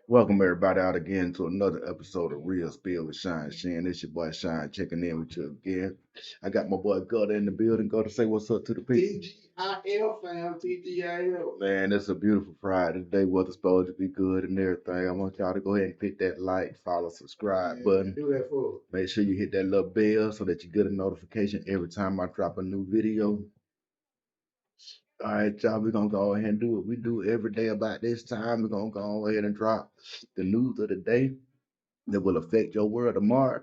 Welcome everybody out again to another episode of Real Spill with Shyne Shin. It's your boy Shyne checking in with you again. I got my boy Gutter in the building. Gutter, say what's up to the people. TGIL fam, TGIL. Man, it's a beautiful Friday. Today weather's supposed to be good and everything. I want y'all to go ahead and hit that like, follow, subscribe button. Do that for us. Make sure you hit that little bell so that you get a notification every time I drop a new video. All right, y'all, we're gonna go ahead and do what we do every day about this time. We're gonna go ahead and drop the news of the day that will affect your world tomorrow.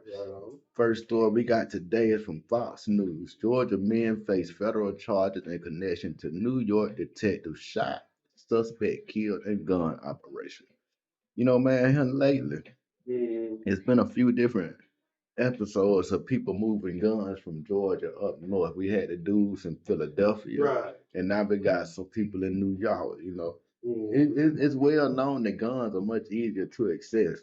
First story we got today is from Fox News. Georgia men face federal charges in connection to New York detective shot, suspect killed in gun operation. You know, man, here lately, it's been a few different episodes of people moving guns from Georgia up north. We had the dudes in Philadelphia, right, and now we got some people in New York. You know, it's well known that guns are much easier to access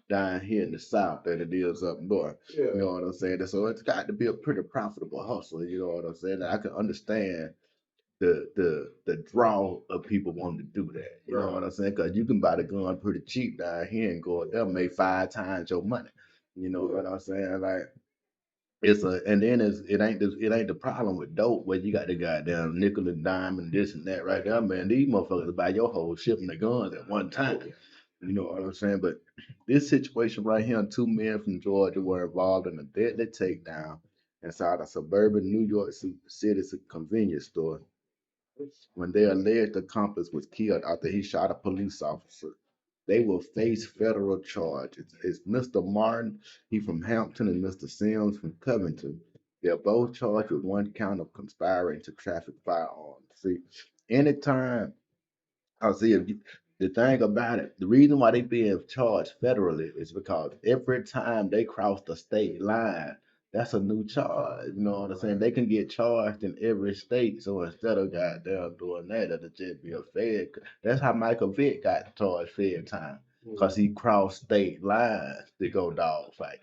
down here in the South than it is up north. Yeah. You know what I'm saying? So it's got to be a pretty profitable hustle. You know what I'm saying? I can understand the draw of people wanting to do that. You know what I'm saying? Because you can buy the gun pretty cheap down here and go they'll make 5 times your money. You know what I'm saying? Like it's a and then it ain't the problem with dope where you got the goddamn nickel and dime and this and that right there, man. These motherfuckers buy your whole shipment of guns at one time. You know what I'm saying? But this situation right here, 2 men from Georgia were involved in a deadly takedown inside a suburban New York City convenience store when their alleged accomplice was killed after he shot a police officer. They will face federal charges. It's Mr. Martin, he from Hampton, and Mr. Sims from Covington. They're both charged with one count of conspiring to traffic firearms. See, anytime I see if you, the thing about it, the reason why they being charged federally is because every time they cross the state line, that's a new charge. You know what I'm saying? They can get charged in every state. So instead of goddamn doing that, it'll just be a fed. That's how Michael Vick got charged fed time. Because he crossed state lines to go dog fight.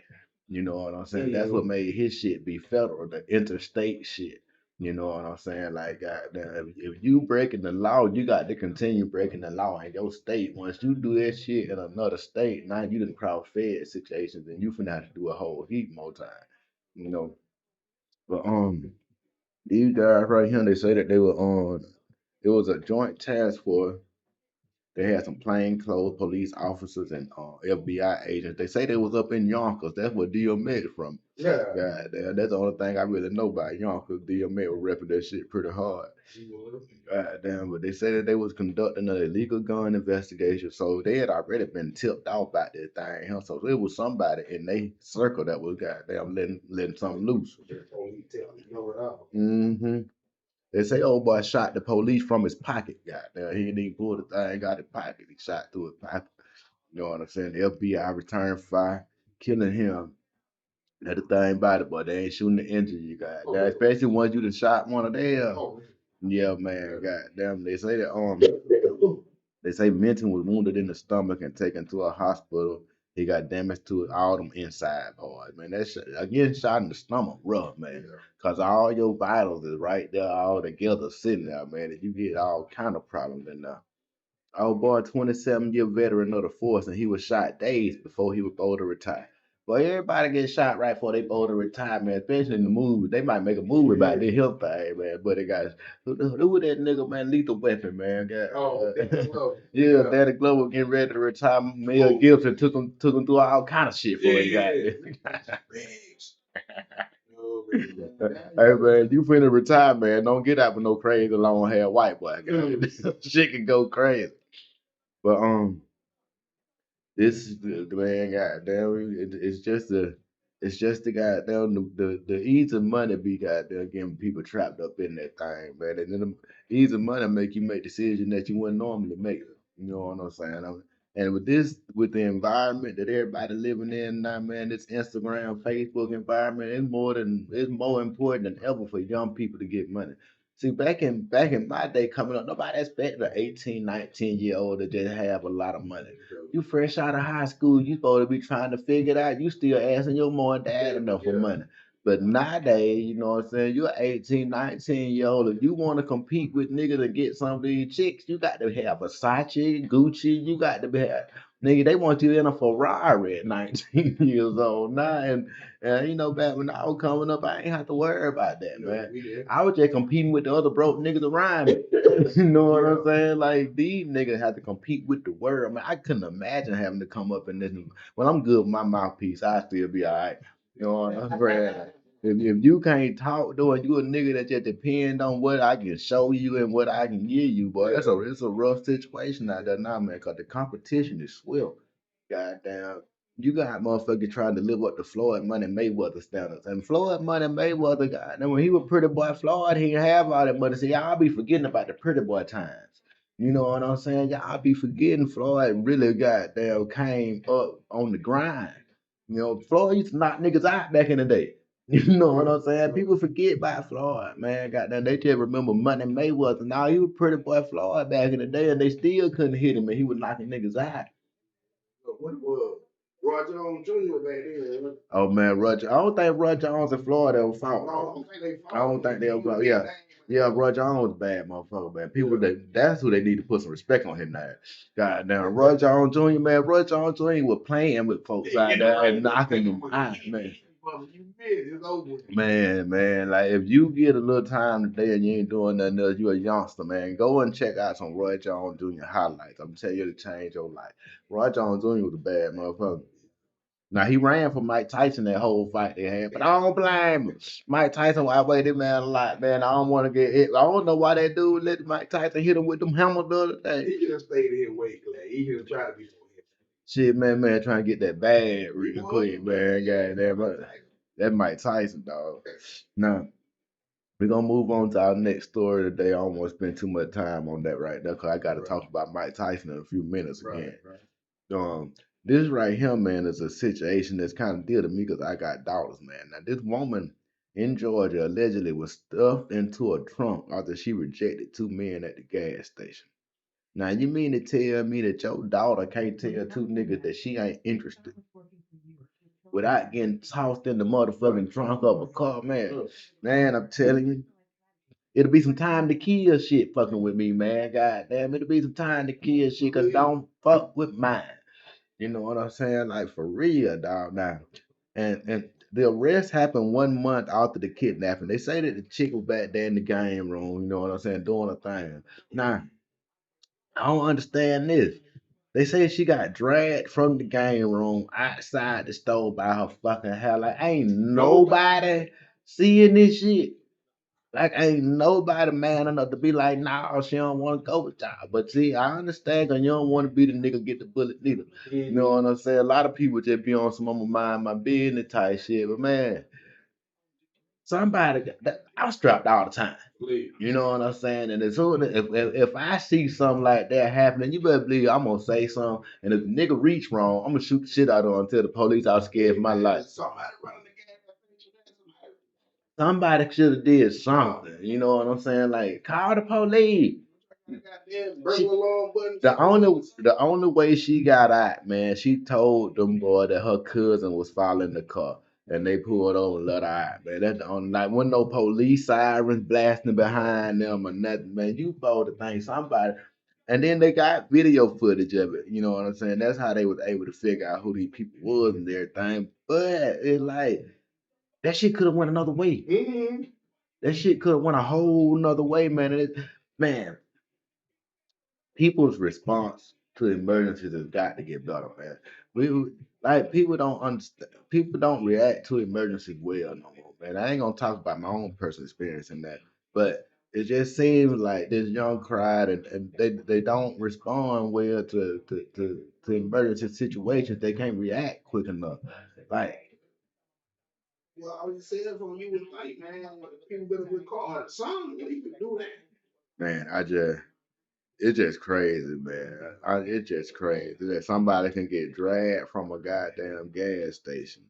You know what I'm saying? That's what made his shit be federal, the interstate shit. You know what I'm saying? Like, goddamn, if you breaking the law, you got to continue breaking the law in your state. Once you do that shit in another state, now you done cross fed situations, and you finna have to do a whole heap more time. You know, but these guys right here, they say that they were on. It was a joint task force. They had some plainclothes police officers and FBI agents. They say they was up in Yonkers. That's where DMX from. Yeah. God damn, that's the only thing I really know about Yonkers. DMX was repping that shit pretty hard. God damn, but they say that they was conducting an illegal gun investigation. So they had already been tipped off about this thing. Huh? So it was somebody in their circle that was goddamn letting something loose. Mm-hmm. They say old boy shot the police from his pocket. Goddamn, he didn't even pull the thing out of his pocket. He shot through his pocket. You know what I'm saying? The FBI returned fire, killing him. That's the thing about it, but they ain't shooting to injure you, goddamn. Especially once you done shot one of them. Yeah, man, goddamn. They say Minton was wounded in the stomach and taken to a hospital. He got damage to all them inside parts, man. That shit, again, shot in the stomach, rough, man. Cause all your vitals is right there, all together, sitting there, man. And you get all kind of problems in there. Our boy, 27-year veteran of the force, and he was shot days before he was able to retire. But everybody gets shot right before they able to retire, man. Especially in the movie, they might make a movie about this health thing, man. But they got who that nigga, man? Lethal Weapon, man. Yeah, Danny Glover getting ready to retire. Mel Gibson took him through all kind of shit before he got there. Hey man, you finna retire, man. Don't get out with no crazy long hair white boy. Shit can go crazy. But this the man, goddamn, it's just the goddamn the ease of money be goddamn getting people trapped up in that thing, man. And then the ease of money make you make decisions that you wouldn't normally make. You know what I'm saying? And with the environment that everybody living in now, man, this Instagram, Facebook environment, it's more important than ever for young people to get money. See, back in my day coming up, nobody expected an 18, 19-year old to just have a lot of money. You fresh out of high school, you supposed to be trying to figure it out. You still asking your mom and dad enough for money. But nowadays, you know what I'm saying, you're 18, 19 year old. If you want to compete with niggas and get some of these chicks, you got to have Versace, Gucci. You got to be have, nigga, they want you in a Ferrari at 19 years old now. And you know, back when I was coming up, I ain't have to worry about that, man. I was just competing with the other broke niggas around me. You know what I'm saying? Like, these niggas have to compete with the world. Man, I couldn't imagine having to come up in this. Well, I'm good with my mouthpiece. I still be all right. You know what I'm saying? If you can't talk though, and you a nigga that just depend on what I can show you and what I can give you, boy, it's a rough situation out there now, man, because the competition is swift. Goddamn. You got motherfuckers trying to live up to Floyd Money Mayweather standards. And Floyd Money Mayweather, goddamn, when he was pretty boy Floyd, he didn't have all that money. See, y'all be forgetting about the pretty boy times. You know what I'm saying? Y'all be forgetting Floyd really goddamn came up on the grind. You know, Floyd used to knock niggas out back in the day. You know what I'm saying? People forget about Floyd, man. Goddamn, they just remember Money Mayweather. Now he was pretty boy Floyd back in the day, and they still couldn't hit him, and he was knocking niggas out. What was Roy Jones Jr. back then? Oh man, Roger. I don't think Roy Jones and Floyd ever fought. No, I don't think they fought. I don't think they ever fought. Yeah. Yeah, Roy Jones was a bad motherfucker, man. People that's who they need to put some respect on him now. Goddamn, Roy Jones Jr., man. Roy Jones Jr. was playing with folks out there and knocking them out, man. Man, like if you get a little time today and you ain't doing nothing else, you a youngster, man. Go and check out some Roy Jones Jr. highlights. I'm telling you to change your life. Roy Jones Jr. was a bad motherfucker. Now he ran for Mike Tyson that whole fight they had, but I don't blame him. Mike Tyson outweighed that man a lot, man. I don't want to get hit. I don't know why that dude let Mike Tyson hit him with them hammers the other day. He just stayed in his weight class. He just tried to be so hit. Shit, man, trying to get that bag real quick, man. Goddamn, that Mike Tyson, dog. Now we're gonna move on to our next story today. I don't want to spend too much time on that right now, cause I got to talk about Mike Tyson in a few minutes again. Um, this right here, man, is a situation that's kind of dear to me because I got daughters, man. Now, this woman in Georgia allegedly was stuffed into a trunk after she rejected two men at the gas station. Now, you mean to tell me that your daughter can't tell two niggas that she ain't interested without getting tossed in the motherfucking trunk of a car, man? Man, I'm telling you. It'll be some time to kill shit fucking with me, man. God damn, it'll be some time to kill shit, cause don't fuck with mine. You know what I'm saying? Like for real, dog. Now, and the arrest happened 1 month after the kidnapping. They say that the chick was back there in the game room. You know what I'm saying, doing her thing. Now, I don't understand this. They say she got dragged from the game room outside the store by her fucking hair. Like ain't nobody seeing this shit. Like ain't nobody man enough to be like, nah, she don't want to go with y'all. But see, I understand cause you don't want to be the nigga get the bullet neither. You know what I'm saying? A lot of people just be on some I'ma mind my business type shit. But man, I'm strapped all the time. You know what I'm saying? And as soon as if I see something like that happening, you better believe I'm gonna say something. And if the nigga reach wrong, I'm gonna shoot the shit out of him until the police are scared for my life. Somebody should have did something. You know what I'm saying? Like call the police. The only way she got out, man, she told them boy that her cousin was following the car. And they pulled over and let her out, man. That's the only like wasn't no police sirens blasting behind them or nothing, man. You supposed to think somebody. And then they got video footage of it. You know what I'm saying? That's how they was able to figure out who these people was and everything. But it's like that shit could have went another way. That shit could have went a whole nother way, man. Man, people's response to emergencies has got to get better, man. Like people don't understand. People don't react to emergencies well no more, man. I ain't gonna talk about my own personal experience in that, but it just seems like this young crowd and they don't respond well to emergency situations. They can't react quick enough. Like well, I was saying from you was like, man, people better record something. You can do that. Man, it's just crazy, man. It's just crazy that somebody can get dragged from a goddamn gas station,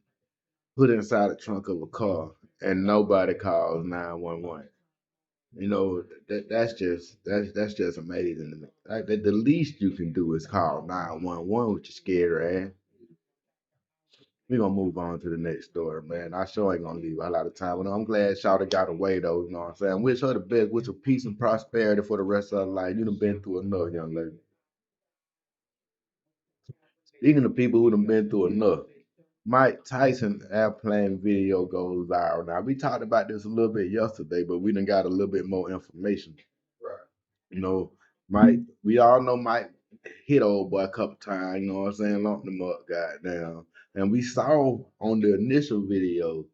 put inside the trunk of a car, and nobody calls 911. You know that's just amazing to me. Like the least you can do is call 911 with your scary ass. We gonna move on to the next story, man. I sure ain't gonna leave a lot of time. But I'm glad Shawty got away though. You know what I'm saying? Wish her the best. Wish her peace and prosperity for the rest of her life. You done been through enough, young lady. Speaking of people who done been through enough, Mike Tyson airplane video goes viral. Now we talked about this a little bit yesterday, but we done got a little bit more information. You know, Mike, we all know Mike hit old boy a couple times, you know what I'm saying, lumped him up, goddamn. And we saw on the initial video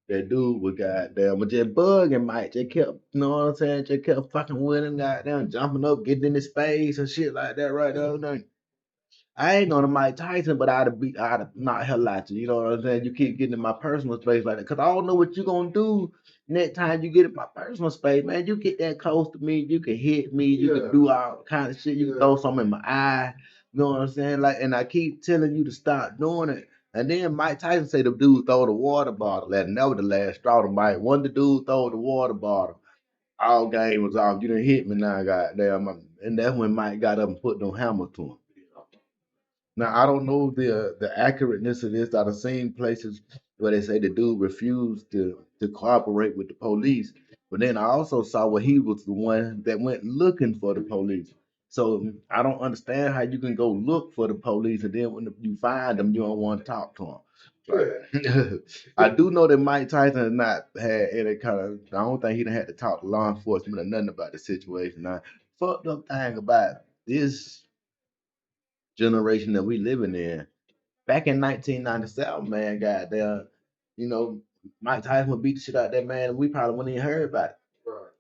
that dude was goddamn, but just bugging Mike. Just kept, you know what I'm saying, just kept fucking with him, goddamn, jumping up, getting in his face and shit like that right there. I ain't gonna Mike Tyson, but I'd have not hell out you. You know what I'm saying? You keep getting in my personal space like that, cause I don't know what you gonna do next time you get in my personal space, man. You get that close to me, you can hit me, you can do all kind of shit. You can throw something in my eye. You know what I'm saying? Like, and I keep telling you to stop doing it. And then Mike Tyson say the dude throw the water bottle at him. That was the last straw to Mike. One the dude throw the water bottle. All game was off. You done hit me now, goddamn. And that's when Mike got up and put no hammer to him. Now I don't know the accurateness of this. I've seen places where they say the dude refused to cooperate with the police, but then I also saw where he was the one that went looking for the police. So I don't understand how you can go look for the police and then when you find them, you don't want to talk to them. Right. I do know that Mike Tyson has not had any kind of. I don't think he done had to talk to law enforcement or nothing about the situation. Now, fucked up thing about this generation that we living in. Back in 1997, man, goddamn, you know, Mike Tyson would beat the shit out of that man, and we probably wouldn't even heard about it. Right.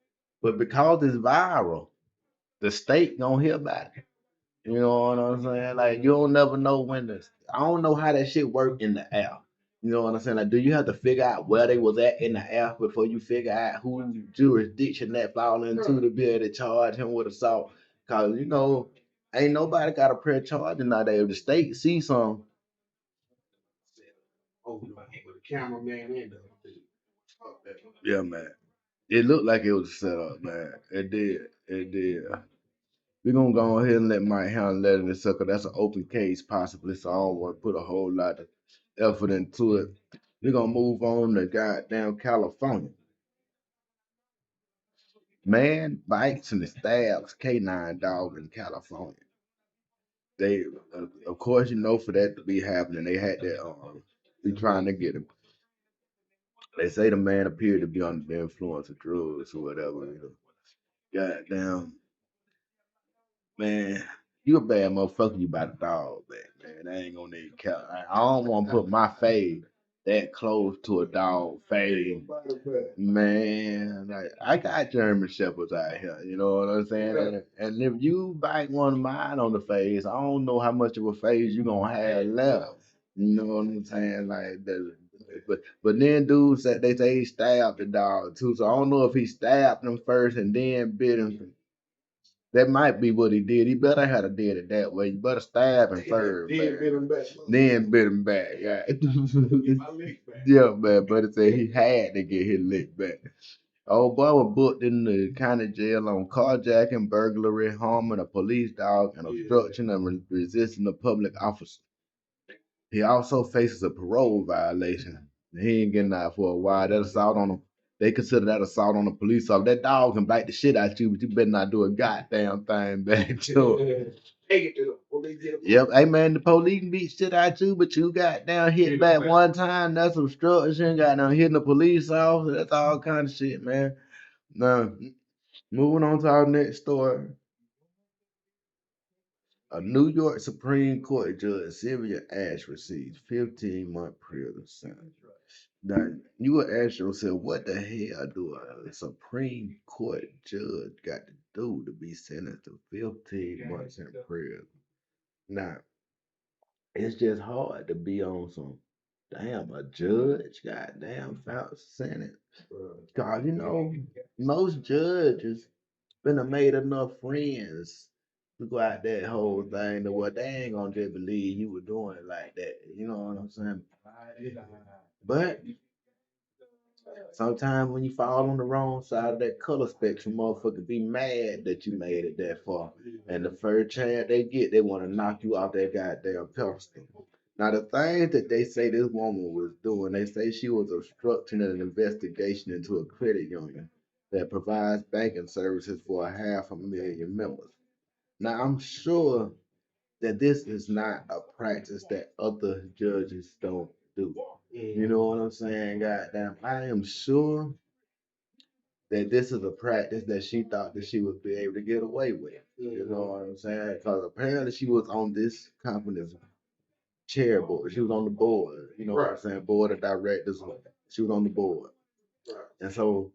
But because it's viral, the state gonna hear about it. You know what I'm saying? Like you don't never know when this. I don't know how that shit work in the air. You know what I'm saying? Like, do you have to figure out where they was at in the air before you figure out who jurisdiction that fall into to be able to charge him with assault? Cause you know, ain't nobody got a prayer charge nowadays. If the state see some, yeah, man. It looked like it was set up, man. It did. It did. We're gonna go ahead and let Mike handle that in a second. That's an open case, possibly, so I don't want to put a whole lot of effort into it. We're gonna move on to goddamn California. Man bites and stabs canine dog in California. They, of course, you know, for that to be happening, they had to be trying to get him. They say the man appeared to be under the influence of drugs or whatever. You know. Goddamn, man, you a bad motherfucker. You about a dog, man. I ain't gonna need count. I don't want to put my face that close to a dog face, man. Like I got German shepherds out here. You know what I'm saying? And if you bite one of mine on the face, I don't know how much of a face you gonna have left. You know what I'm saying? Like the. But then dudes said they say he stabbed the dog too. So I don't know if he stabbed him first and then bit him. That might be what he did. He better have did it that way. You better stab him first, man. Then bit him back. Yeah, yeah, man. But it said he had to get his lick back. Old boy was booked in the county jail on carjacking, burglary, harming a police dog, and obstruction and resisting a public officer. He also faces a parole violation. He ain't getting out for a while. That assault on him, they consider that assault on a police officer. That dog can bite the shit out you, but you better not do a goddamn thing back to him. Yep, hey man, the police can beat shit out you, but you got down hit back one time. That's obstruction. Got down hitting the police officer. That's all kind of shit, man. Now, moving on to our next story. A New York Supreme Court judge, Sylvia Ash, receives 15-month prison sentence. Now, you would ask yourself, what the hell do a Supreme Court judge got to do to be sentenced to 15 months in prison? Now, it's just hard to be on some, damn, a judge, goddamn, found sentence. God, you know, most judges been made enough friends to go out that whole thing to what they ain't gonna just believe you were doing it like that. You know what I'm saying? But sometimes when you fall on the wrong side of that color spectrum, motherfucker be mad that you made it that far. And the first chance they get, they want to knock you off that goddamn pedestal. Now, the things that they say this woman was doing, they say she was obstructing an investigation into a credit union that provides banking services for 500,000 members. Now, I'm sure that this is not a practice that other judges don't do. You know what I'm saying? Goddamn, I am sure that this is a practice that she thought that she would be able to get away with. You know what I'm saying? Because apparently she was on this company's chair board. She was on the board. You know what I'm saying? Board of directors. She was on the board. And so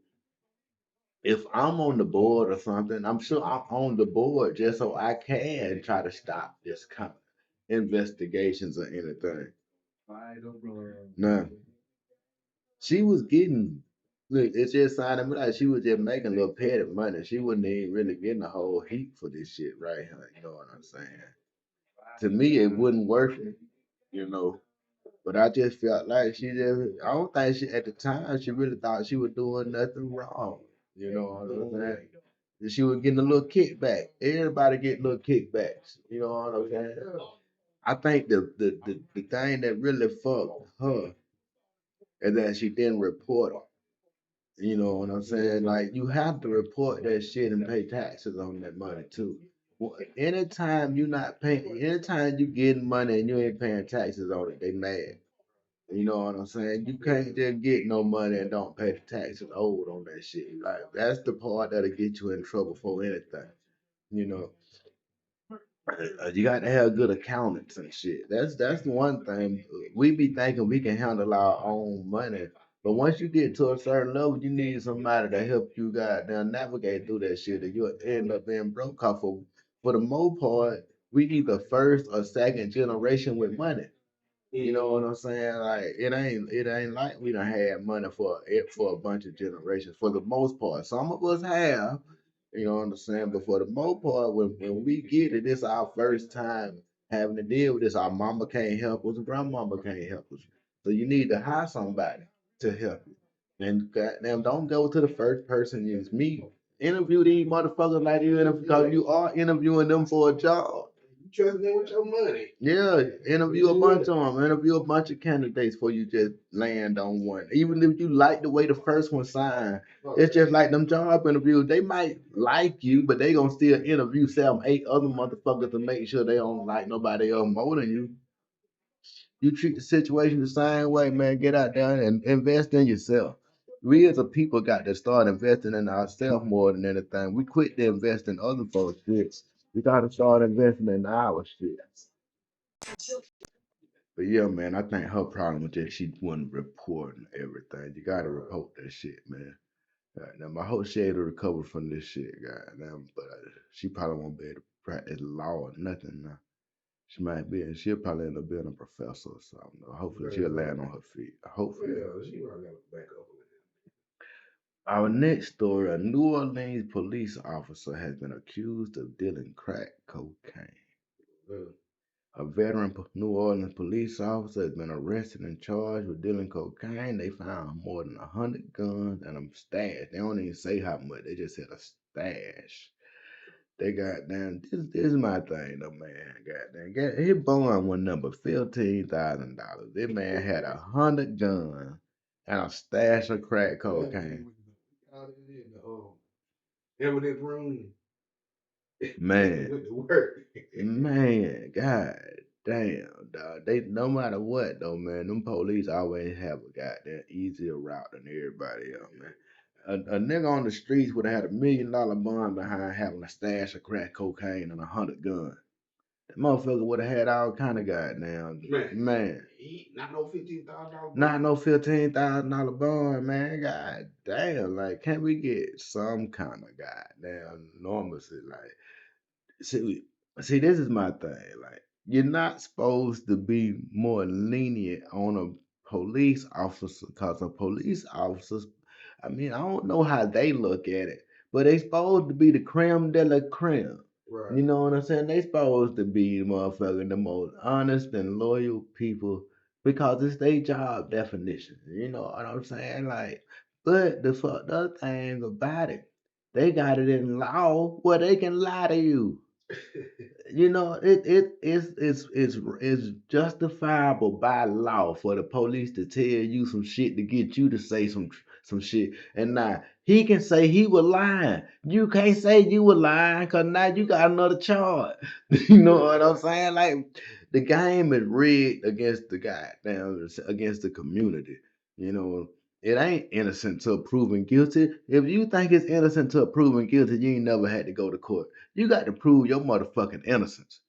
if I'm on the board or something, I'm sure I'm on the board just so I can try to stop this kind of investigations or anything. Now, she was getting, look, it's just sounding like she was just making a little petty money. She wasn't even really getting a whole heap for this shit right here. You know what I'm saying? To me, it wouldn't worth it, you know. But I just felt like she just, I don't think she, at the time, she really thought she was doing nothing wrong. You know what I'm saying? And she was getting a little kickback. Everybody get little kickbacks. You know what I'm saying? I think the thing that really fucked her is that she didn't report it. You know what I'm saying? Like you have to report that shit and pay taxes on that money too. Well, anytime you not paying, anytime you getting money and you ain't paying taxes on it, they mad. You know what I'm saying? You can't just get no money and don't pay the taxes owed on that shit. Like that's the part that'll get you in trouble for anything. You know, you got to have good accountants and shit. That's the one thing. We be thinking we can handle our own money, but once you get to a certain level, you need somebody to help you goddamn navigate through that shit, and you'll end up being broke. Cause for the most part, we either first or second generation with money. You know what I'm saying? Like it ain't like we done had money for it for a bunch of generations. For the most part, some of us have. You know what I'm saying? But for the most part, when we get it, it's our first time having to deal with this. Our mama can't help us, grandmama can't help us. So you need to hire somebody to help you. And goddamn, don't go to the first person. Use me. Interview these motherfuckers like you interview because you are interviewing them for a job. Trust them with your money. Yeah, interview a bunch of them. Interview a bunch of candidates before you just land on one. Even if you like the way the first one signed, it's just like them job interviews. They might like you, but they gonna still interview 7, 8 other motherfuckers to make sure they don't like nobody else more than you. You treat the situation the same way, man. Get out there and invest in yourself. We as a people got to start investing in ourselves more than anything. We quit to invest in other folks' shit. We got to start investing in our shit. But yeah, man, I think her problem was that she wasn't reporting everything. You gotta report that shit, man. Now my whole she able to recover from this shit, goddamn. But she probably won't be able to practice law or nothing now. She might be, and she'll probably end up being a professor or something. Hopefully she'll land on her feet. Hopefully. Our next story: a New Orleans police officer has been accused of dealing crack cocaine. A veteran New Orleans police officer has been arrested and charged with dealing cocaine. They found more than 100 guns and a stash. They don't even say how much. They just said a stash. They got down. This is my thing, though, man. Goddamn, his bond one number $15,000. This man had 100 guns and a stash of crack cocaine. Evidence room. Man, man, god damn, dog. They no matter what though, man. Them police always have a goddamn easier route than everybody else, man. A nigga on the streets would have had $1 million bond behind having a stash of crack cocaine and 100 guns. That motherfucker would have had all kind of goddamn man. Not no $15,000. Not no $15,000 bond, man. God damn, like can't we get some kind of goddamn normalcy, like? See, see, this is my thing. Like, you're not supposed to be more lenient on a police officer because a police officers, I mean, I don't know how they look at it, but they supposed to be the creme de la creme. Right. You know what I'm saying? They supposed to be motherfucking the most honest and loyal people because it's their job definition. You know what I'm saying? Like, but the fucked up thing about it, they got it in law where they can lie to you. You know, it's justifiable by law for the police to tell you some shit to get you to say some shit. And now he can say he was lying. You can't say you were lying because now you got another charge. You know what I'm saying? Like the game is rigged against the goddamn against the community. You know, it ain't innocent till proven guilty. If you think it's innocent till proven guilty, you ain't never had to go to court. You got to prove your motherfucking innocence.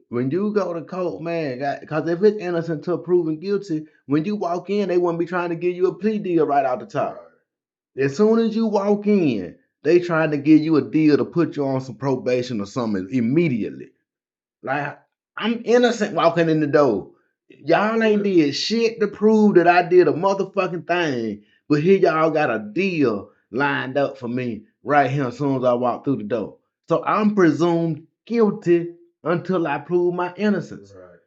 When you go to court, man, because if it's innocent till proven guilty, when you walk in, they wouldn't be trying to give you a plea deal right out the top. As soon as you walk in, they trying to give you a deal to put you on some probation or something immediately. Like I'm innocent walking in the door. Y'all ain't did shit to prove that I did a motherfucking thing, but here y'all got a deal lined up for me right here as soon as I walk through the door. So I'm presumed guilty until I prove my innocence. Right.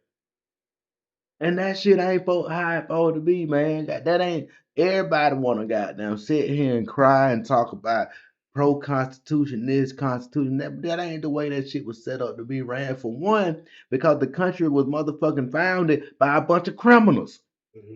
And that shit ain't how it supposed to be, man. That ain't everybody wanna goddamn sit here and cry and talk about pro constitution, this constitution, that. But that ain't the way that shit was set up to be ran. For one, because the country was motherfucking founded by a bunch of criminals.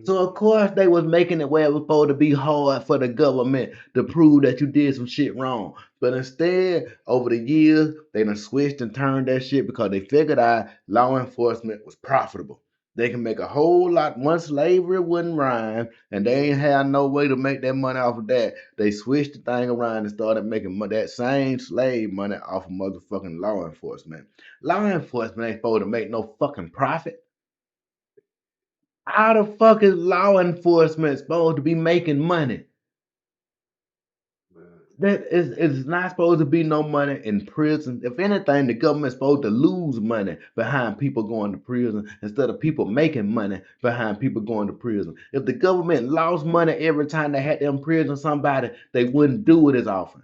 So of course they was making it where it was supposed to be hard for the government to prove that you did some shit wrong. But instead, over the years, they done switched and turned that shit because they figured out law enforcement was profitable. They can make a whole lot once slavery wouldn't rhyme, and they ain't had no way to make that money off of that. They switched the thing around and started making that same slave money off of motherfucking law enforcement. Law enforcement ain't supposed to make no fucking profit. How the fuck is law enforcement supposed to be making money? That is not supposed to be no money in prison. If anything, the government's supposed to lose money behind people going to prison instead of people making money behind people going to prison. If the government lost money every time they had to imprison somebody, they wouldn't do it as often.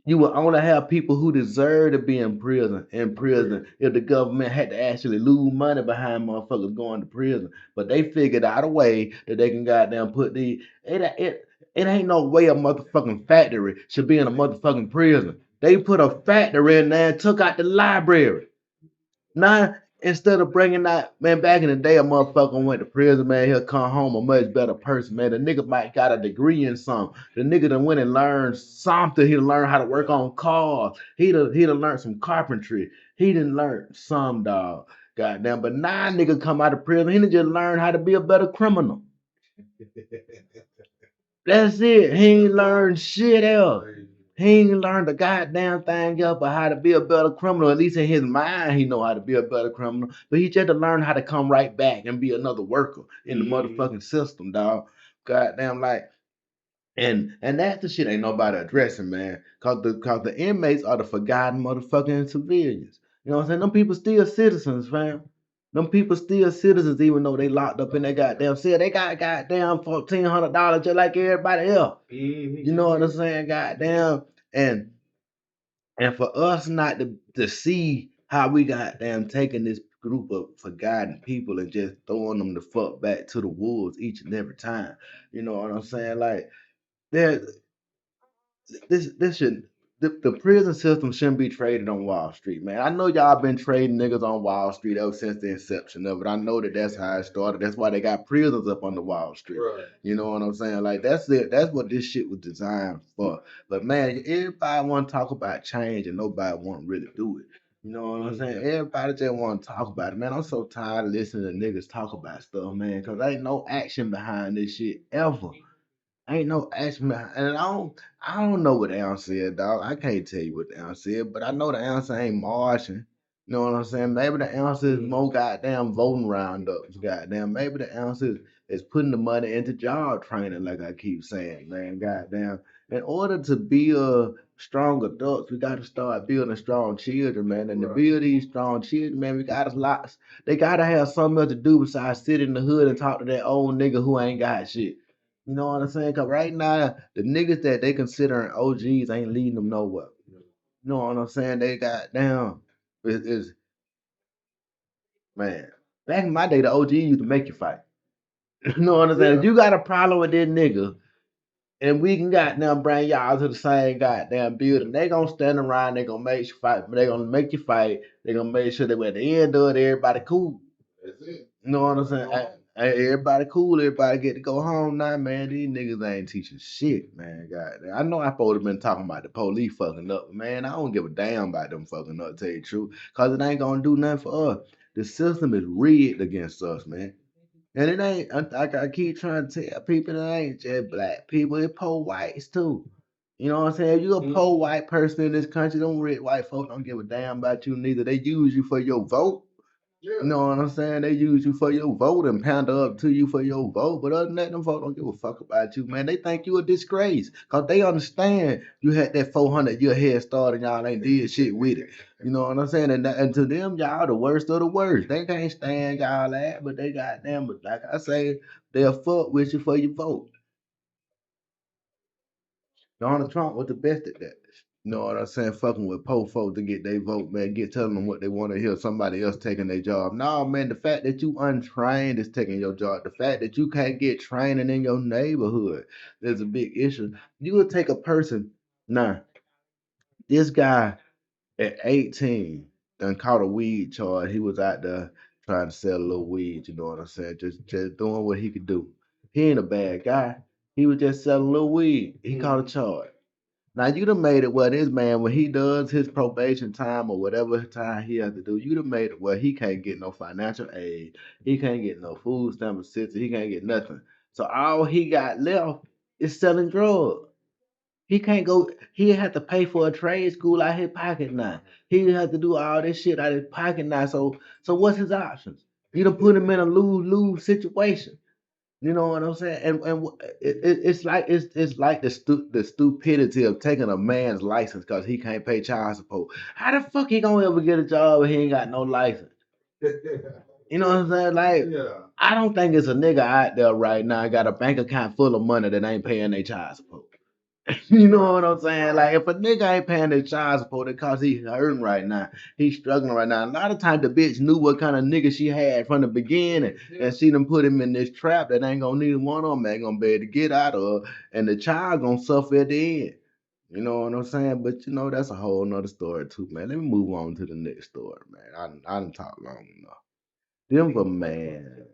You would only have people who deserve to be in prison if the government had to actually lose money behind motherfuckers going to prison. But they figured out a way that they can goddamn put it ain't no way a motherfucking factory should be in a motherfucking prison. They put a factory in there and took out the library. Now, instead of bringing that, man, back in the day, a motherfucker went to prison, man, he'll come home a much better person, man. The nigga might got a degree in something. The nigga done went and learned something. He done learned how to work on cars. He done learned some carpentry. He done learned some, dog. Goddamn. But now nigga come out of prison, he done just learned how to be a better criminal. That's it. He ain't learned shit else. He ain't learned a goddamn thing else but how to be a better criminal. At least in his mind, he know how to be a better criminal. But he just to learn how to come right back and be another worker in the motherfucking system, dog. Goddamn, like, and that's the shit ain't nobody addressing, man. Cause the inmates are the forgotten motherfucking civilians. You know what I'm saying? Them people still citizens, fam. Them people still citizens even though they locked up in their goddamn cell. They got goddamn $1,400 just like everybody else. You know what I'm saying? Goddamn. And and for us not to see how we goddamn taking this group of forgotten people and just throwing them the fuck back to the wolves each and every time. You know what I'm saying? Like there this should the prison system shouldn't be traded on Wall Street, man. I know y'all been trading niggas on Wall Street ever since the inception of it. I know that that's how it started. That's why they got prisons up on the Wall Street. Right. You know what I'm saying? Like that's it. That's what this shit was designed for. But man, everybody want to talk about change and nobody want to really do it. You know what I'm saying? Everybody just want to talk about it, man. I'm so tired of listening to niggas talk about stuff, man, because ain't no action behind this shit ever. Ain't no action behind, and I don't know what the answer is, dog. I can't tell you what the answer is, but I know the answer ain't Martian. You know what I'm saying? Maybe the answer is more goddamn voting roundups, goddamn. Maybe the answer is putting the money into job training, like I keep saying, man. Goddamn. In order to build strong adults, we got to start building strong children, man. And to build these strong children, man, we got to lots. They gotta have something else to do besides sit in the hood and talk to that old nigga who ain't got shit. You know what I'm saying? Cause right now the niggas that they considering OGs ain't leading them nowhere. You know what I'm saying? They got down. Is man. Back in my day, the OG used to make you fight. You know what I'm saying? If you got a problem with this nigga, and we can goddamn bring y'all to the same goddamn building. They gonna stand around, they gonna make you fight, they gonna make you fight, they gonna make sure that at the end of it, everybody cool. That's it. You know what I'm saying? Everybody cool, everybody get to go home now, man. These niggas ain't teaching shit, man. God, I know I supposed to been talking about the police fucking up, but man, I don't give a damn about them fucking up, tell you the truth. Cause it ain't gonna do nothing for us. The system is rigged against us, man. And it ain't, I keep trying to tell people it ain't just black people, it's poor whites too. You know what I'm saying? If you a poor white person in this country, them rich white folks don't give a damn about you neither. They use you for your vote. You know what I'm saying? They use you for your vote and pander up to you for your vote. But other than that, them folks don't give a fuck about you, man. They think you a disgrace. Cause they understand you had that 400-year head start and y'all ain't did shit with it. You know what I'm saying? And to them, y'all the worst of the worst. They can't stand y'all that, but they goddamn, but like I say, they'll fuck with you for your vote. Donald Trump was the best at that. You know what I'm saying? Fucking with poor folks to get their vote, man. Get telling them what they want to hear. Somebody else taking their job. No, man. The fact that you untrained is taking your job. The fact that you can't get training in your neighborhood is a big issue. You would take a person. Now, this guy at 18 done caught a weed charge. He was out there trying to sell a little weed. You know what I'm saying? Just doing what he could do. He ain't a bad guy. He was just selling a little weed. He caught a charge. Now you done made it where this man, when he does his probation time or whatever time he has to do, you done made it where he can't get no financial aid, he can't get no food stamp assistance, he can't get nothing. So all he got left is selling drugs. He can't go. He had to pay for a trade school out his pocket now. He had to do all this shit out his pocket now. So what's his options? You done put him in a lose lose situation. You know what I'm saying? It's like it's like the stupidity of taking a man's license because he can't pay child support. How the fuck he gonna ever get a job if he ain't got no license? You know what I'm saying? Like, yeah. I don't think it's a nigga out there right now got a bank account full of money that ain't paying their child support. You know what I'm saying? Like, if a nigga ain't paying their child support, it cause he hurting right now. He's struggling right now. A lot of times the bitch knew what kind of nigga she had from the beginning, and she done put him in this trap that ain't gonna neither one of them ain't gonna be able to get out of, and the child gonna suffer at the end. You know what I'm saying? But you know that's a whole nother story too, man. Let me move on to the next story, man. I done talked long enough. Denver man.